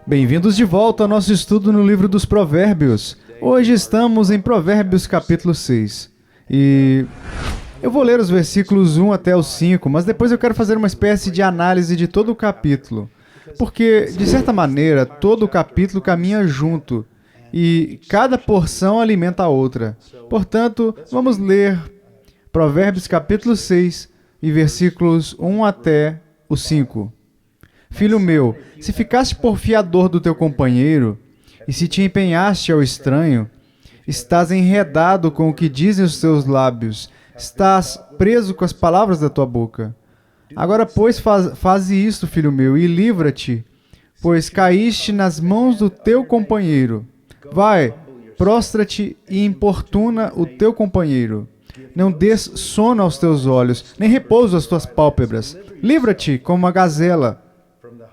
Bem-vindos de volta ao nosso estudo no livro dos Provérbios. Hoje estamos em Provérbios capítulo 6. E eu vou ler os versículos 1 até os 5, mas depois eu quero fazer uma espécie de análise de todo o capítulo. Porque, de certa maneira, todo o capítulo caminha junto e cada porção alimenta a outra. Portanto, vamos ler Provérbios capítulo 6 e versículos 1 até o 5. Filho meu, se ficaste por fiador do teu companheiro, e se te empenhaste ao estranho, estás enredado com o que dizem os teus lábios, estás preso com as palavras da tua boca. Agora, pois, faze isto, filho meu, e livra-te, pois caíste nas mãos do teu companheiro. Vai, prostra-te e importuna o teu companheiro. Não des sono aos teus olhos, nem repouso às tuas pálpebras. Livra-te como uma gazela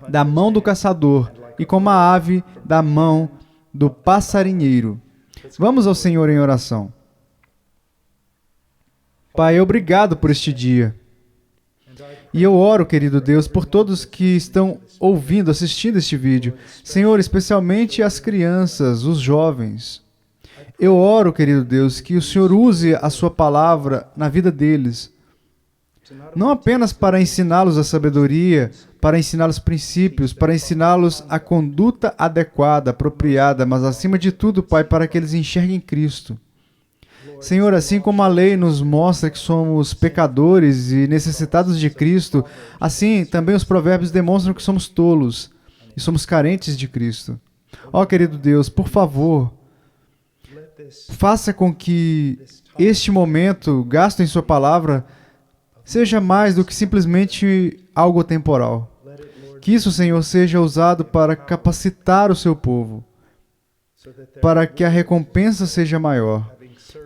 da mão do caçador, e como a ave da mão do passarinheiro. Vamos ao Senhor em oração. Pai, obrigado por este dia. E eu oro, querido Deus, por todos que estão ouvindo, assistindo este vídeo. Senhor, especialmente as crianças, os jovens. Eu oro, querido Deus, que o Senhor use a sua palavra na vida deles. Não apenas para ensiná-los a sabedoria, para ensiná-los princípios, para ensiná-los a conduta adequada, apropriada, mas acima de tudo, Pai, para que eles enxerguem Cristo. Senhor, assim como a lei nos mostra que somos pecadores e necessitados de Cristo, assim também os provérbios demonstram que somos tolos e somos carentes de Cristo. Ó, querido Deus, por favor, faça com que este momento gasto em sua palavra seja mais do que simplesmente algo temporal. Que isso, Senhor, seja usado para capacitar o seu povo, para que a recompensa seja maior,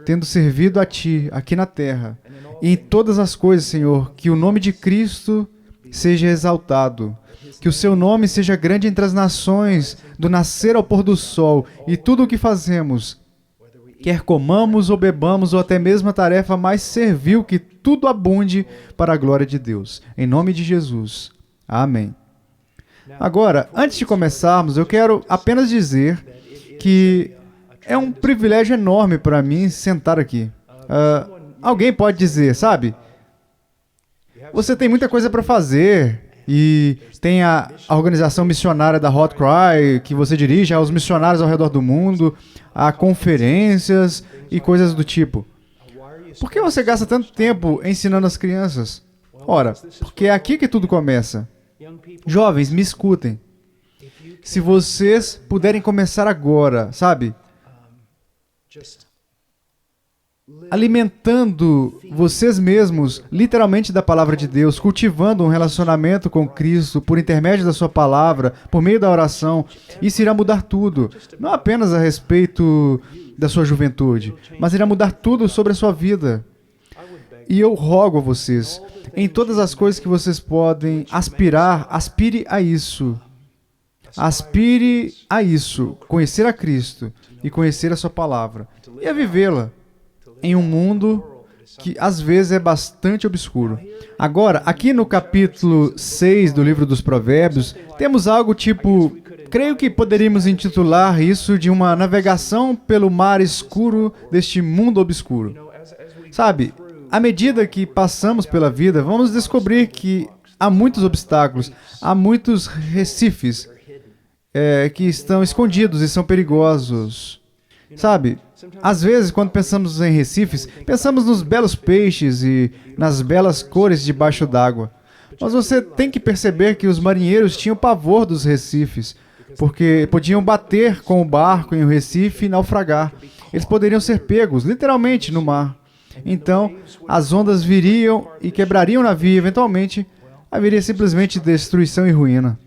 tendo servido a Ti aqui na terra. E em todas as coisas, Senhor, que o nome de Cristo seja exaltado, que o Seu nome seja grande entre as nações, do nascer ao pôr do sol, e tudo o que fazemos, quer comamos ou bebamos, ou até mesmo a tarefa mais servil, que tudo abunde para a glória de Deus. Em nome de Jesus. Amém. Agora, antes de começarmos, eu quero apenas dizer que é um privilégio enorme para mim sentar aqui. Alguém pode dizer, sabe? Você tem muita coisa para fazer e tem a organização missionária da Hot Cry que você dirige, aos missionários ao redor do mundo, a conferências e coisas do tipo. Por que você gasta tanto tempo ensinando as crianças? Ora, porque é aqui que tudo começa. Jovens, me escutem. Se vocês puderem começar agora, sabe? Alimentando vocês mesmos, literalmente, da palavra de Deus, cultivando um relacionamento com Cristo por intermédio da sua palavra, por meio da oração, isso irá mudar tudo. Não apenas a respeito da sua juventude, mas irá mudar tudo sobre a sua vida. E eu rogo a vocês, em todas as coisas que vocês podem aspirar, aspire a isso. Aspire a isso, conhecer a Cristo e conhecer a sua palavra, e a vivê-la em um mundo que às vezes é bastante obscuro. Agora, aqui no capítulo 6 do livro dos Provérbios, temos algo tipo, creio que poderíamos intitular isso de uma navegação pelo mar escuro deste mundo obscuro. Sabe, à medida que passamos pela vida, vamos descobrir que há muitos obstáculos, há muitos recifes que estão escondidos e são perigosos. Sabe, às vezes, quando pensamos em recifes, pensamos nos belos peixes e nas belas cores debaixo d'água. Mas você tem que perceber que os marinheiros tinham pavor dos recifes, porque podiam bater com o barco em um recife e naufragar. Eles poderiam ser pegos, literalmente, no mar. Então, as ondas viriam e quebrariam o navio e, eventualmente, haveria simplesmente destruição e ruína.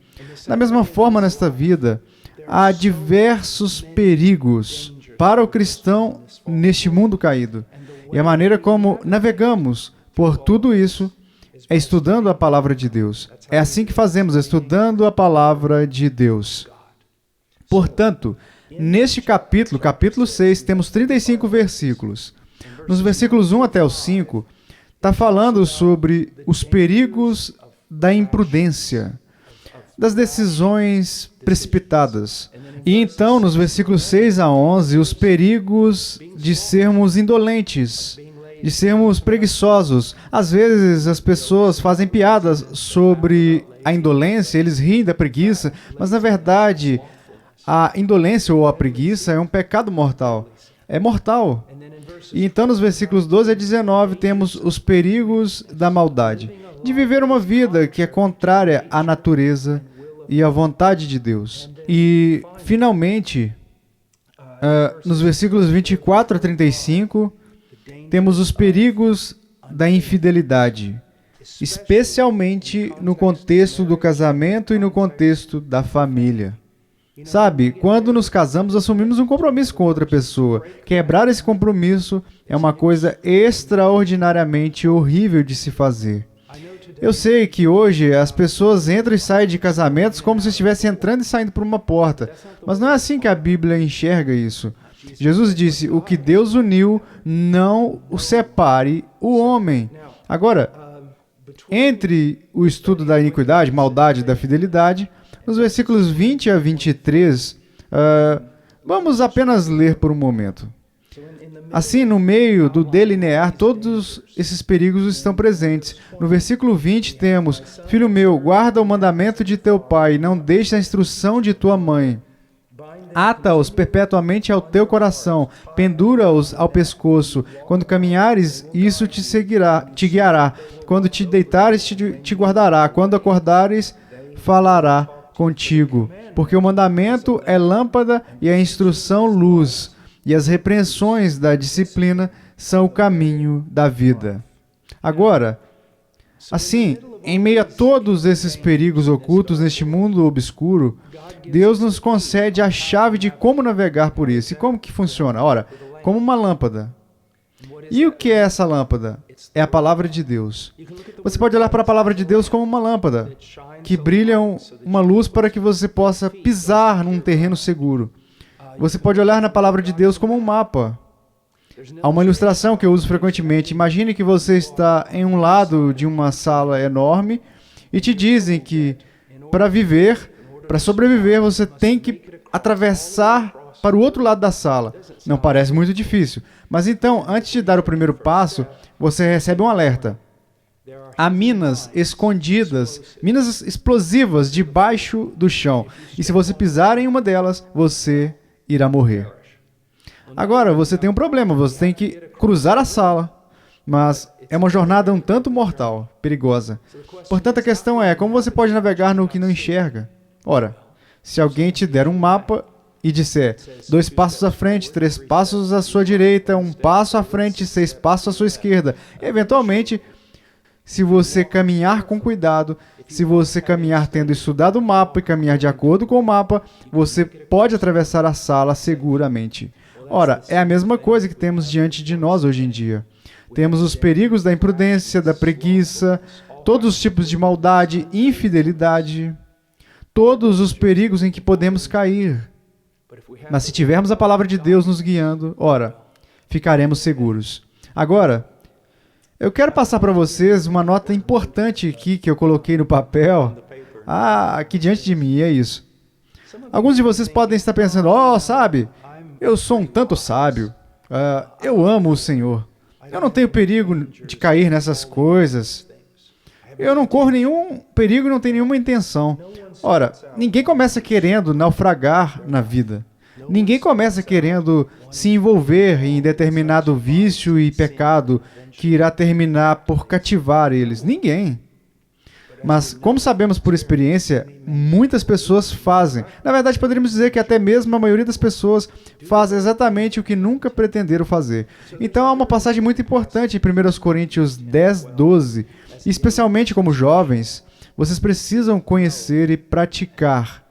Da mesma forma, nesta vida, há diversos perigos para o cristão neste mundo caído. E a maneira como navegamos por tudo isso é estudando a palavra de Deus. É assim que fazemos, estudando a palavra de Deus. Portanto, neste capítulo, capítulo 6, temos 35 versículos. Nos versículos 1 até os 5, está falando sobre os perigos da imprudência. das decisões precipitadas. E então, nos versículos 6 a 11, os perigos de sermos indolentes, de sermos preguiçosos. Às vezes as pessoas fazem piadas sobre a indolência, eles riem da preguiça, mas na verdade a indolência ou a preguiça é um pecado mortal. É mortal. E então nos versículos 12 a 19 temos os perigos da maldade, de viver uma vida que é contrária à natureza e à vontade de Deus. E finalmente, nos versículos 24 a 35, temos os perigos da infidelidade, especialmente no contexto do casamento e no contexto da família. Sabe, quando nos casamos, assumimos um compromisso com outra pessoa. Quebrar esse compromisso é uma coisa extraordinariamente horrível de se fazer. Eu sei que hoje as pessoas entram e saem de casamentos como se estivessem entrando e saindo por uma porta, mas não é assim que a Bíblia enxerga isso. Jesus disse, o que Deus uniu, não o separe o homem. Agora, entre o estudo da iniquidade, maldade e da fidelidade, nos versículos 20 a 23, vamos apenas ler por um momento. Assim, no meio do delinear, todos esses perigos estão presentes. No versículo 20 temos, filho meu, guarda o mandamento de teu pai, e não deixe a instrução de tua mãe. Ata-os perpetuamente ao teu coração, pendura-os ao pescoço. Quando caminhares, isso te seguirá, te guiará. Quando te deitares, te guardará. Quando acordares, falará contigo. Porque o mandamento é lâmpada e a instrução luz, e as repreensões da disciplina são o caminho da vida. Agora, assim, em meio a todos esses perigos ocultos neste mundo obscuro, Deus nos concede a chave de como navegar por isso. E como que funciona? Ora, como uma lâmpada. E o que é essa lâmpada? É a palavra de Deus. Você pode olhar para a palavra de Deus como uma lâmpada, que brilha uma luz para que você possa pisar num terreno seguro. Você pode olhar na palavra de Deus como um mapa. Há uma ilustração que eu uso frequentemente. Imagine que você está em um lado de uma sala enorme e te dizem que para sobreviver, você tem que atravessar para o outro lado da sala. Não parece muito difícil. Mas então, antes de dar o primeiro passo, você recebe um alerta. Há minas escondidas, minas explosivas debaixo do chão. E se você pisar em uma delas, você irá morrer. Agora, você tem um problema, você tem que cruzar a sala, mas é uma jornada um tanto mortal, perigosa. Portanto, a questão é, como você pode navegar no que não enxerga? Ora, se alguém te der um mapa e disser 2 passos à frente, 3 passos à sua direita, 1 passo à frente, 6 passos à sua esquerda, eventualmente, se você caminhar com cuidado, se você caminhar tendo estudado o mapa e caminhar de acordo com o mapa, você pode atravessar a sala seguramente. Ora, é a mesma coisa que temos diante de nós hoje em dia. Temos os perigos da imprudência, da preguiça, todos os tipos de maldade, infidelidade, todos os perigos em que podemos cair. Mas se tivermos a palavra de Deus nos guiando, ora, ficaremos seguros. Agora, eu quero passar para vocês uma nota importante aqui que eu coloquei no papel. Aqui diante de mim, é isso. Alguns de vocês podem estar pensando, sabe, eu sou um tanto sábio, eu amo o Senhor, eu não tenho perigo de cair nessas coisas, eu não corro nenhum perigo e não tenho nenhuma intenção. Ora, ninguém começa querendo naufragar na vida. Ninguém começa querendo se envolver em determinado vício e pecado que irá terminar por cativar eles. Ninguém. Mas, como sabemos por experiência, muitas pessoas fazem. Na verdade, poderíamos dizer que até mesmo a maioria das pessoas faz exatamente o que nunca pretenderam fazer. Então, há uma passagem muito importante em 1 Coríntios 10, 12. E, especialmente como jovens, vocês precisam conhecer e praticar,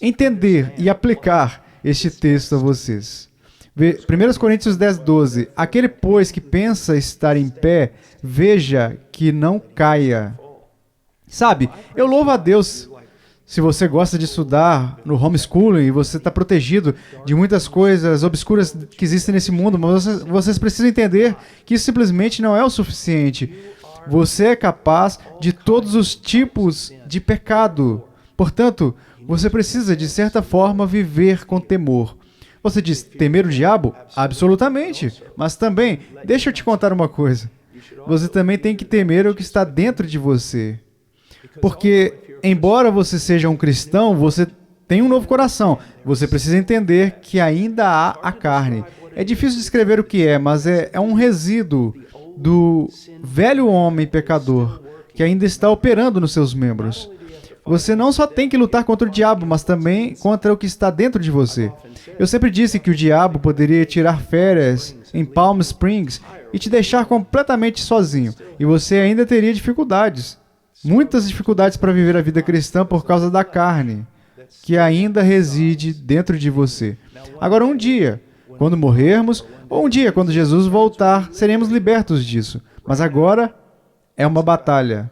entender e aplicar este texto a vocês. 1 Coríntios 10, 12. Aquele, pois, que pensa estar em pé, veja que não caia. Sabe, eu louvo a Deus se você gosta de estudar no homeschooling e você está protegido de muitas coisas obscuras que existem nesse mundo, mas vocês precisam entender que isso simplesmente não é o suficiente. Você é capaz de todos os tipos de pecado. Portanto, você precisa, de certa forma, viver com temor. Você diz, temer o diabo? Absolutamente. Mas também, deixa eu te contar uma coisa. Você também tem que temer o que está dentro de você. Porque, embora você seja um cristão, você tem um novo coração. Você precisa entender que ainda há a carne. É difícil descrever o que é, mas é um resíduo do velho homem pecador que ainda está operando nos seus membros. Você não só tem que lutar contra o diabo, mas também contra o que está dentro de você. Eu sempre disse que o diabo poderia tirar férias em Palm Springs e te deixar completamente sozinho. E você ainda teria dificuldades. Muitas dificuldades para viver a vida cristã por causa da carne, que ainda reside dentro de você. Agora, um dia, quando morrermos, ou um dia, quando Jesus voltar, seremos libertos disso. Mas agora é uma batalha.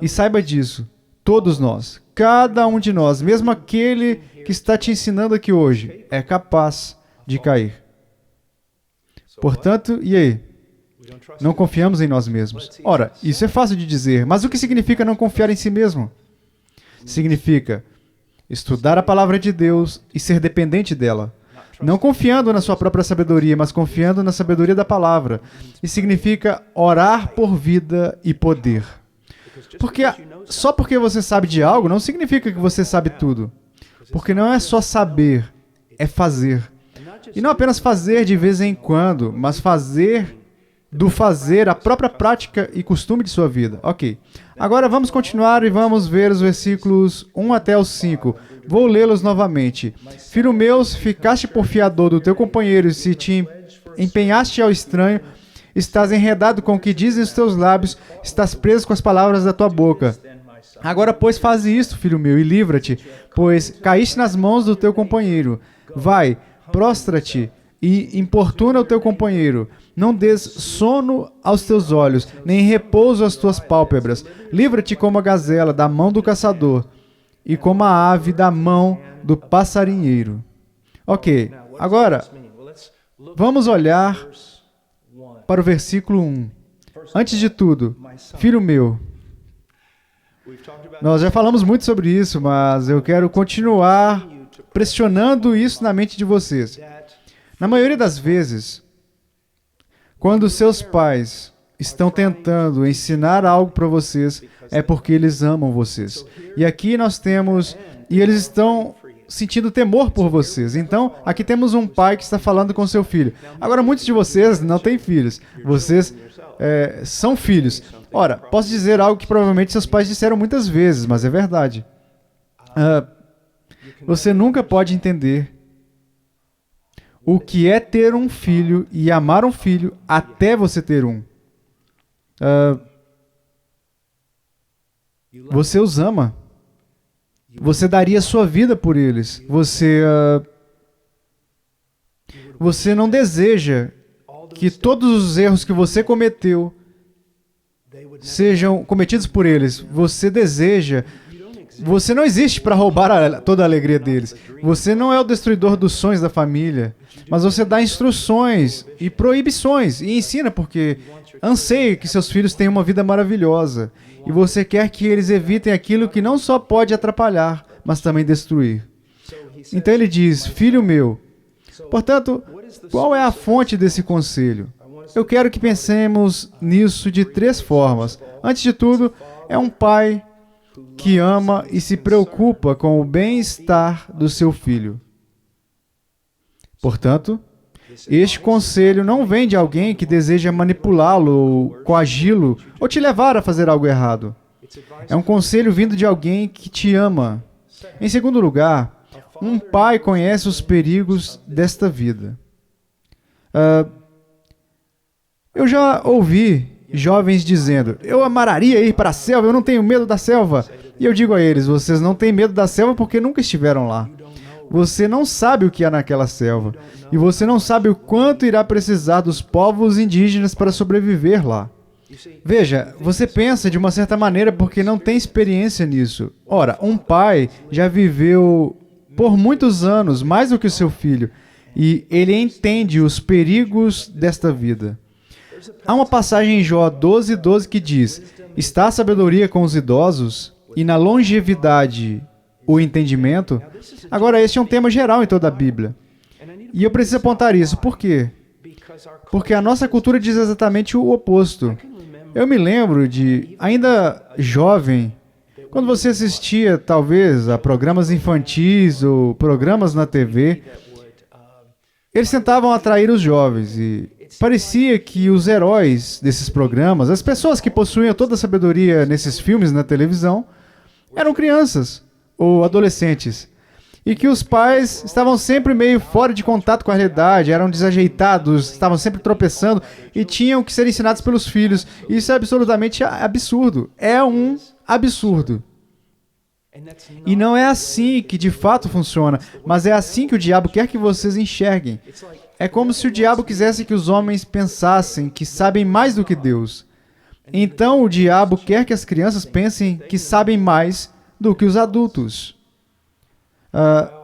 E saiba disso. Todos nós, cada um de nós, mesmo aquele que está te ensinando aqui hoje, é capaz de cair. Portanto, e aí? Não confiamos em nós mesmos. Ora, isso é fácil de dizer, mas o que significa não confiar em si mesmo? Significa estudar a palavra de Deus e ser dependente dela. Não confiando na sua própria sabedoria, mas confiando na sabedoria da palavra. E significa orar por vida e poder. Porque só porque você sabe de algo não significa que você sabe tudo. Porque não é só saber, é fazer. E não apenas fazer de vez em quando, mas fazer do fazer a própria prática e costume de sua vida. Ok. Agora vamos continuar e vamos ver os versículos 1 até os 5. Vou lê-los novamente. Filho meu, se ficaste por fiador do teu companheiro e se te empenhaste ao estranho, estás enredado com o que dizem os teus lábios, estás preso com as palavras da tua boca. Agora, pois, faze isto, filho meu, e livra-te, pois caíste nas mãos do teu companheiro. Vai, prostra-te e importuna o teu companheiro. Não des sono aos teus olhos, nem repouso às tuas pálpebras. Livra-te como a gazela da mão do caçador, e como a ave da mão do passarinheiro. Ok, agora, vamos olhar para o versículo 1. Antes de tudo, filho meu, nós já falamos muito sobre isso, mas eu quero continuar pressionando isso na mente de vocês. Na maioria das vezes, quando seus pais estão tentando ensinar algo para vocês, é porque eles amam vocês. E aqui nós temos... E eles estão sentindo temor por vocês. Então, aqui temos um pai que está falando com seu filho. Agora, muitos de vocês não têm filhos. Vocês são filhos. Ora, posso dizer algo que provavelmente seus pais disseram muitas vezes, mas é verdade. Você nunca pode entender o que é ter um filho e amar um filho até você ter um. Você os ama. Você daria sua vida por eles. Você não deseja que todos os erros que você cometeu sejam cometidos por eles. Você deseja... Você não existe para roubar toda a alegria deles. Você não é o destruidor dos sonhos da família, mas você dá instruções e proibições e ensina porque anseia que seus filhos tenham uma vida maravilhosa e você quer que eles evitem aquilo que não só pode atrapalhar, mas também destruir. Então ele diz, filho meu. Portanto, qual é a fonte desse conselho? Eu quero que pensemos nisso de 3 formas. Antes de tudo, é um pai que ama e se preocupa com o bem-estar do seu filho. Portanto, este conselho não vem de alguém que deseja manipulá-lo, ou coagi-lo, ou te levar a fazer algo errado. É um conselho vindo de alguém que te ama. Em segundo lugar, um pai conhece os perigos desta vida. Eu já ouvi jovens dizendo, eu amaria ir para a selva, eu não tenho medo da selva. E eu digo a eles, vocês não têm medo da selva porque nunca estiveram lá. Você não sabe o que há naquela selva. E você não sabe o quanto irá precisar dos povos indígenas para sobreviver lá. Veja, você pensa de uma certa maneira porque não tem experiência nisso. Ora, um pai já viveu por muitos anos, mais do que o seu filho, e ele entende os perigos desta vida. Há uma passagem em Jó 12:12 que diz, está a sabedoria com os idosos, e na longevidade o entendimento. Agora, este é um tema geral em toda a Bíblia. E eu preciso apontar isso. Por quê? Porque a nossa cultura diz exatamente o oposto. Eu me lembro de, ainda jovem, quando você assistia, talvez, a programas infantis ou programas na TV, eles tentavam atrair os jovens e parecia que os heróis desses programas, as pessoas que possuíam toda a sabedoria nesses filmes na televisão, eram crianças ou adolescentes. E que os pais estavam sempre meio fora de contato com a realidade, eram desajeitados, estavam sempre tropeçando e tinham que ser ensinados pelos filhos. Isso é absolutamente absurdo. É um absurdo. E não é assim que de fato funciona, mas é assim que o diabo quer que vocês enxerguem. É como se o diabo quisesse que os homens pensassem que sabem mais do que Deus. Então o diabo quer que as crianças pensem que sabem mais do que os adultos.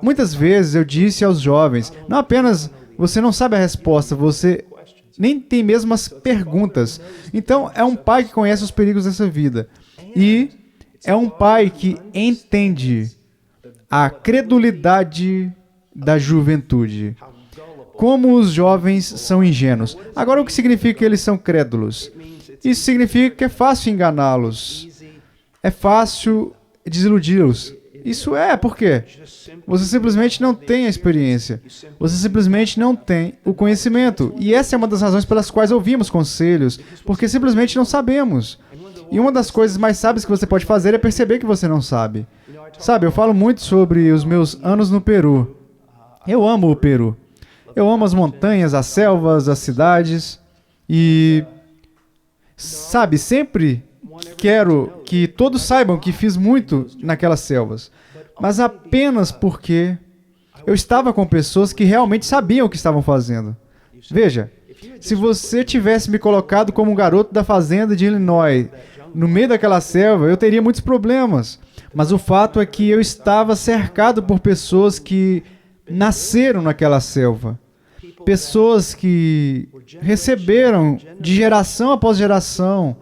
Muitas vezes eu disse aos jovens, não apenas você não sabe a resposta, você nem tem mesmo as perguntas. Então é um pai que conhece os perigos dessa vida. E é um pai que entende a credulidade da juventude. Como os jovens são ingênuos. Agora, o que significa que eles são crédulos? Isso significa que é fácil enganá-los. É fácil desiludi-los. Isso é, por quê? Você simplesmente não tem a experiência. Você simplesmente não tem o conhecimento. E essa é uma das razões pelas quais ouvimos conselhos, porque simplesmente não sabemos. E uma das coisas mais sábias que você pode fazer é perceber que você não sabe. Sabe, eu falo muito sobre os meus anos no Peru. Eu amo o Peru. Eu amo as montanhas, as selvas, as cidades. E, sabe, sempre quero que todos saibam que fiz muito naquelas selvas. Mas apenas porque eu estava com pessoas que realmente sabiam o que estavam fazendo. Veja, se você tivesse me colocado como um garoto da fazenda de Illinois, no meio daquela selva, eu teria muitos problemas. Mas o fato é que eu estava cercado por pessoas que nasceram naquela selva. Pessoas que receberam de geração após geração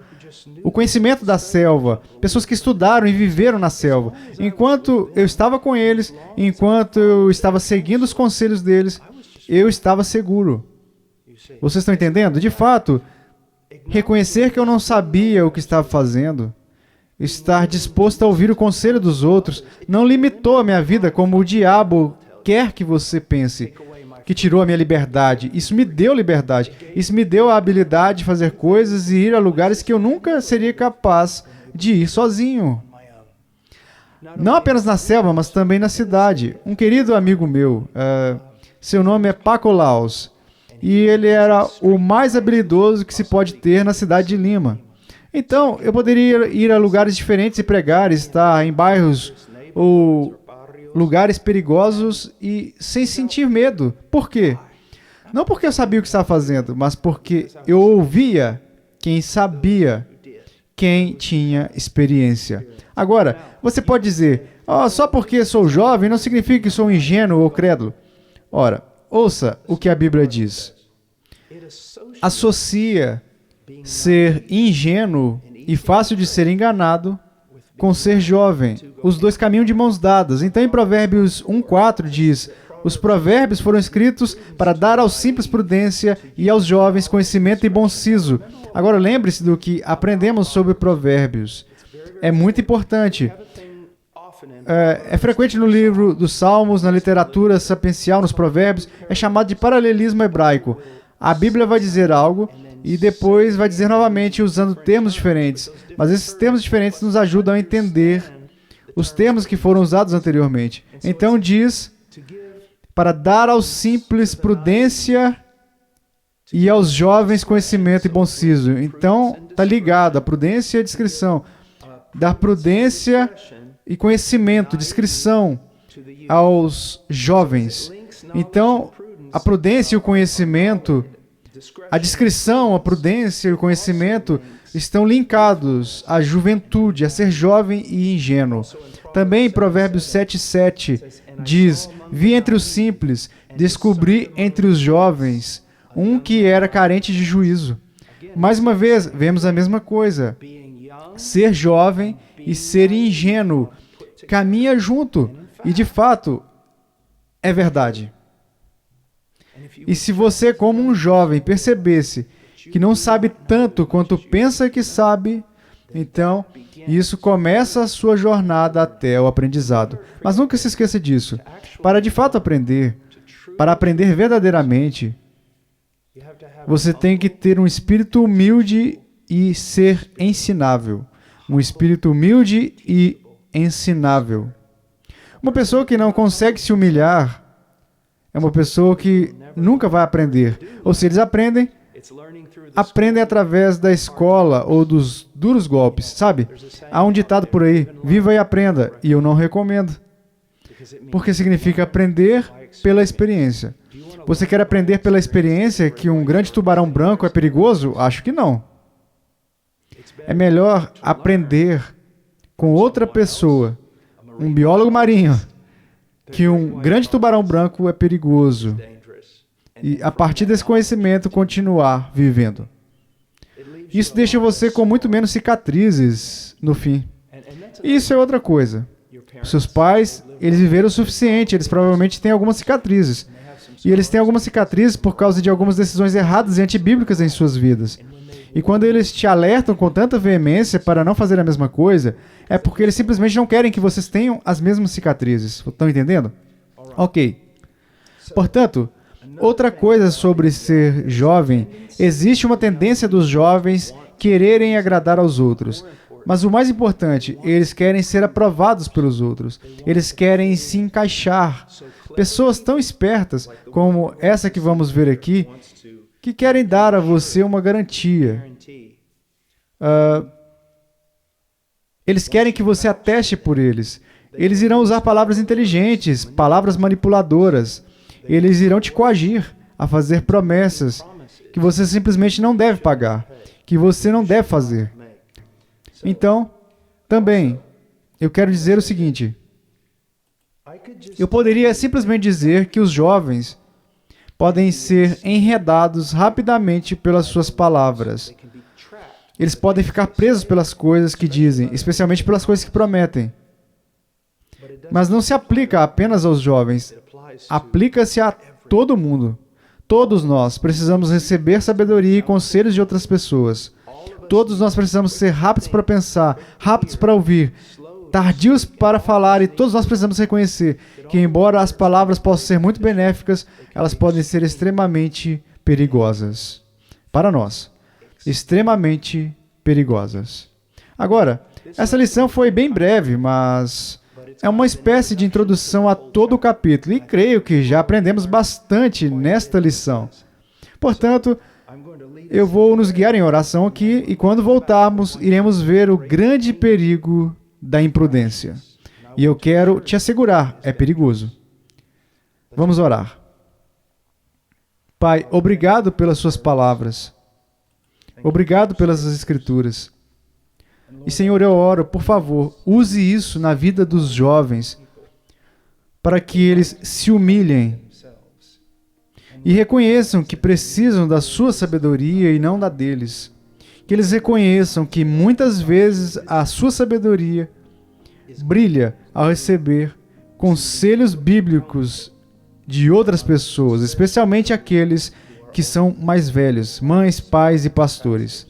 o conhecimento da selva. Pessoas que estudaram e viveram na selva. Enquanto eu estava com eles, enquanto eu estava seguindo os conselhos deles, eu estava seguro. Vocês estão entendendo? De fato, reconhecer que eu não sabia o que estava fazendo, estar disposto a ouvir o conselho dos outros, não limitou a minha vida como o diabo quer que você pense, que tirou a minha liberdade. Isso me deu liberdade. Isso me deu a habilidade de fazer coisas e ir a lugares que eu nunca seria capaz de ir sozinho. Não apenas na selva, mas também na cidade. Um querido amigo meu, seu nome é Paco Laos, e ele era o mais habilidoso que se pode ter na cidade de Lima. Então, eu poderia ir a lugares diferentes e pregar, estar em bairros ou lugares perigosos e sem sentir medo. Por quê? Não porque eu sabia o que estava fazendo, mas porque eu ouvia quem sabia, quem tinha experiência. Agora, você pode dizer, só porque sou jovem não significa que sou ingênuo ou crédulo. Ora, ouça o que a Bíblia diz. Associa ser ingênuo e fácil de ser enganado com ser jovem. Os dois caminham de mãos dadas. Então, em Provérbios 1:4 diz, os provérbios foram escritos para dar aos simples prudência e aos jovens conhecimento e bom siso. Agora, lembre-se do que aprendemos sobre provérbios. É muito importante. É frequente no livro dos Salmos, na literatura sapiencial, nos provérbios, é chamado de paralelismo hebraico. A Bíblia vai dizer algo e depois vai dizer novamente usando termos diferentes. Mas esses termos diferentes nos ajudam a entender os termos que foram usados anteriormente. Então diz, para dar aos simples prudência e aos jovens conhecimento e bom siso. Então, está ligado a prudência e a discrição. Dar prudência e conhecimento, discrição aos jovens. Então, a prudência e o conhecimento, a discrição, a prudência e o conhecimento estão linkados à juventude, a ser jovem e ingênuo. Também em Provérbios 7:7 diz, vi entre os simples, descobri entre os jovens um que era carente de juízo. Mais uma vez, vemos a mesma coisa. Ser jovem e ser ingênuo caminha junto. E de fato, é verdade. E se você, como um jovem, percebesse que não sabe tanto quanto pensa que sabe, então isso começa a sua jornada até o aprendizado. Mas nunca se esqueça disso. Para de fato aprender, para aprender verdadeiramente, você tem que ter um espírito humilde e ser ensinável. Um espírito humilde e ensinável. Uma pessoa que não consegue se humilhar é uma pessoa que nunca vai aprender. Ou se eles aprendem através da escola ou dos duros golpes, sabe? Há um ditado por aí, viva e aprenda, e eu não recomendo. Porque significa aprender pela experiência. Você quer aprender pela experiência que um grande tubarão branco é perigoso? Acho que não. É melhor aprender com outra pessoa, um biólogo marinho, que um grande tubarão branco é perigoso. E a partir desse conhecimento, continuar vivendo. Isso deixa você com muito menos cicatrizes no fim. Isso é outra coisa. Seus pais, eles viveram o suficiente, eles provavelmente têm algumas cicatrizes. E eles têm algumas cicatrizes por causa de algumas decisões erradas e antibíblicas em suas vidas. E quando eles te alertam com tanta veemência para não fazer a mesma coisa, é porque eles simplesmente não querem que vocês tenham as mesmas cicatrizes. Estão entendendo? Ok. Portanto, outra coisa sobre ser jovem, existe uma tendência dos jovens quererem agradar aos outros. Mas o mais importante, eles querem ser aprovados pelos outros. Eles querem se encaixar. Pessoas tão espertas como essa que vamos ver aqui, que querem dar a você uma garantia. Eles querem que você ateste por eles. Eles irão usar palavras inteligentes, palavras manipuladoras. Eles irão te coagir a fazer promessas que você simplesmente não deve pagar, que você não deve fazer. Então, também, eu quero dizer o seguinte. Eu poderia simplesmente dizer que os jovens podem ser enredados rapidamente pelas suas palavras. Eles podem ficar presos pelas coisas que dizem, especialmente pelas coisas que prometem. Mas não se aplica apenas aos jovens. Aplica-se a todo mundo. Todos nós precisamos receber sabedoria e conselhos de outras pessoas. Todos nós precisamos ser rápidos para pensar, rápidos para ouvir, tardios para falar, e todos nós precisamos reconhecer que, embora as palavras possam ser muito benéficas, elas podem ser extremamente perigosas. Para nós. Extremamente perigosas. Agora, essa lição foi bem breve, mas é uma espécie de introdução a todo o capítulo, e creio que já aprendemos bastante nesta lição. Portanto, eu vou nos guiar em oração aqui, e quando voltarmos, iremos ver o grande perigo da imprudência. E eu quero te assegurar, é perigoso. Vamos orar. Pai, obrigado pelas suas palavras. Obrigado pelas Escrituras. E, Senhor, eu oro, por favor, use isso na vida dos jovens, para que eles se humilhem e reconheçam que precisam da sua sabedoria e não da deles. Que eles reconheçam que muitas vezes a sua sabedoria brilha ao receber conselhos bíblicos de outras pessoas, especialmente aqueles que são mais velhos, mães, pais e pastores.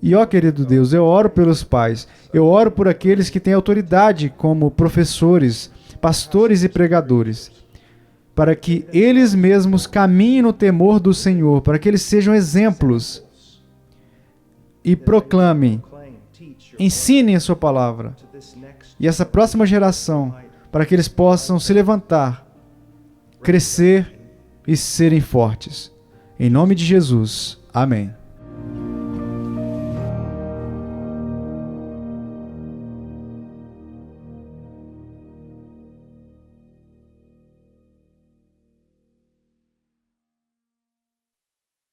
E, ó querido Deus, eu oro pelos pais, eu oro por aqueles que têm autoridade como professores, pastores e pregadores, para que eles mesmos caminhem no temor do Senhor, para que eles sejam exemplos e proclamem, ensinem a sua palavra. E essa próxima geração, para que eles possam se levantar, crescer e serem fortes. Em nome de Jesus. Amém.